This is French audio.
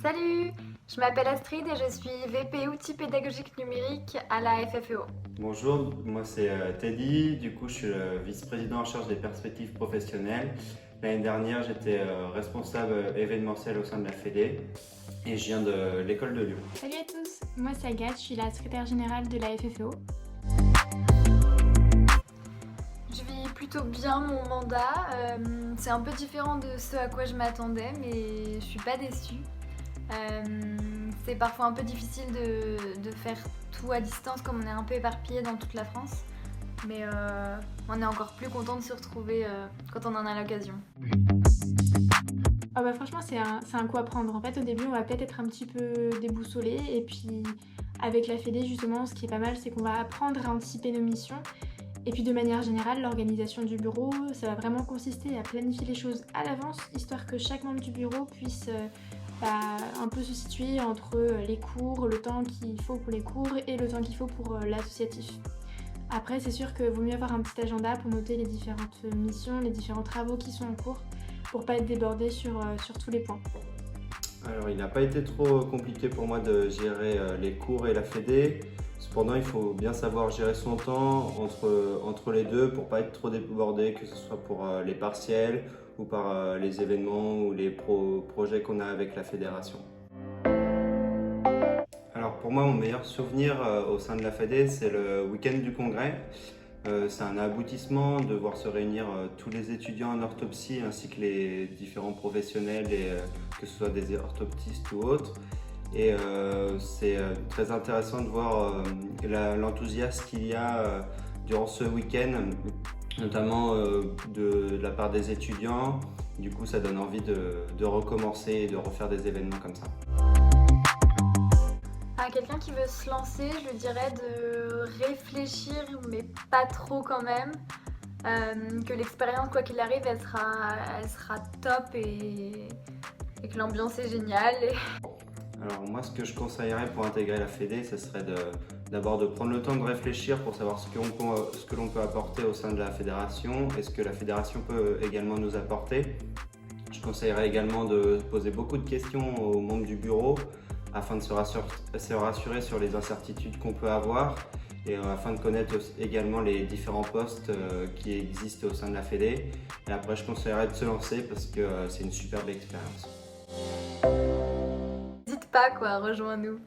Salut, je m'appelle Astrid et je suis VP outils pédagogiques numériques à la FFEO. Bonjour, moi c'est Teddy, du coup je suis le vice-président en charge des perspectives professionnelles. L'année dernière j'étais responsable événementiel au sein de la Fédé et je viens de l'école de Lyon. Salut à tous, moi c'est Agathe, je suis la secrétaire générale de la FFEO. Je vis plutôt bien mon mandat, c'est un peu différent de ce à quoi je m'attendais mais je suis pas déçue. C'est parfois un peu difficile de faire tout à distance comme on est un peu éparpillé dans toute la France. Mais on est encore plus content de se retrouver quand on en a l'occasion. Ah bah franchement c'est un coup à prendre. En fait au début on va peut-être être un petit peu déboussolé et puis avec la Fédé justement ce qui est pas mal c'est qu'on va apprendre à anticiper nos missions. Et puis de manière générale l'organisation du bureau ça va vraiment consister à planifier les choses à l'avance histoire que chaque membre du bureau puisse un peu se situer entre les cours, le temps qu'il faut pour les cours et le temps qu'il faut pour l'associatif. Après c'est sûr que vaut mieux avoir un petit agenda pour noter les différentes missions, les différents travaux qui sont en cours pour pas être débordé sur tous les points. Alors il n'a pas été trop compliqué pour moi de gérer les cours et la Fédé. Cependant il faut bien savoir gérer son temps entre les deux pour pas être trop débordé, que ce soit pour les partiels ou par les événements ou les projets qu'on a avec la fédération. Alors pour moi, mon meilleur souvenir au sein de la Fédé, c'est le week-end du congrès. C'est un aboutissement de voir se réunir tous les étudiants en orthoptie ainsi que les différents professionnels, que ce soit des orthoptistes ou autres. Et c'est très intéressant de voir l'enthousiasme qu'il y a durant ce week-end, notamment de la part des étudiants. Du coup, ça donne envie de recommencer et de refaire des événements comme ça. À quelqu'un qui veut se lancer, je lui dirais de réfléchir, mais pas trop quand même. Que l'expérience, quoi qu'il arrive, elle sera top et que l'ambiance est géniale. Alors moi, ce que je conseillerais pour intégrer la Fédé, ce serait d'abord de prendre le temps de réfléchir pour savoir ce que l'on peut apporter au sein de la fédération et ce que la fédération peut également nous apporter. Je conseillerais également de poser beaucoup de questions aux membres du bureau afin de se rassurer sur les incertitudes qu'on peut avoir et afin de connaître également les différents postes qui existent au sein de la Fédé. Et après, je conseillerais de se lancer parce que c'est une superbe expérience. N'hésite pas quoi, rejoins-nous.